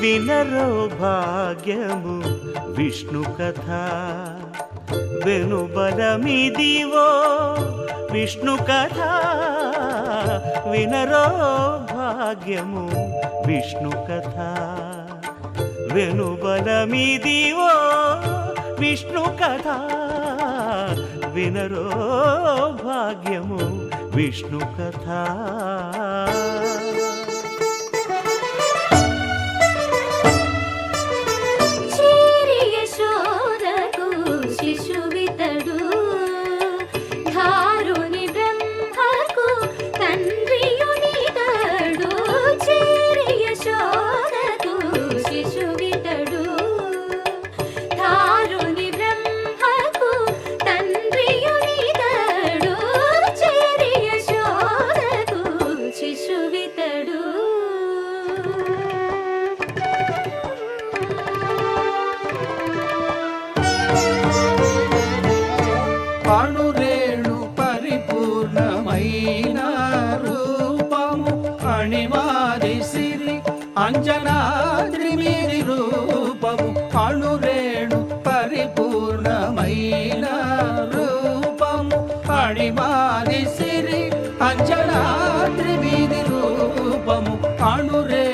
వినరో భాగ్యము విష్ణు కథ వెనుబలమిదివో విష్ణు కథ వినరో భాగ్యము విష్ణు కథ వెనుబలమిదివో విష్ణు కథ వినరో భాగ్యము విష్ణు కథ. అణురేణు పరిపూర్ణమైన రూపము అణిమాది సిరి అంజనాద్రి మీది రూపము అణురేణు పరిపూర్ణమైన రూపము అణిమాది సిరి అంజనాద్రి మీది రూపము అణురే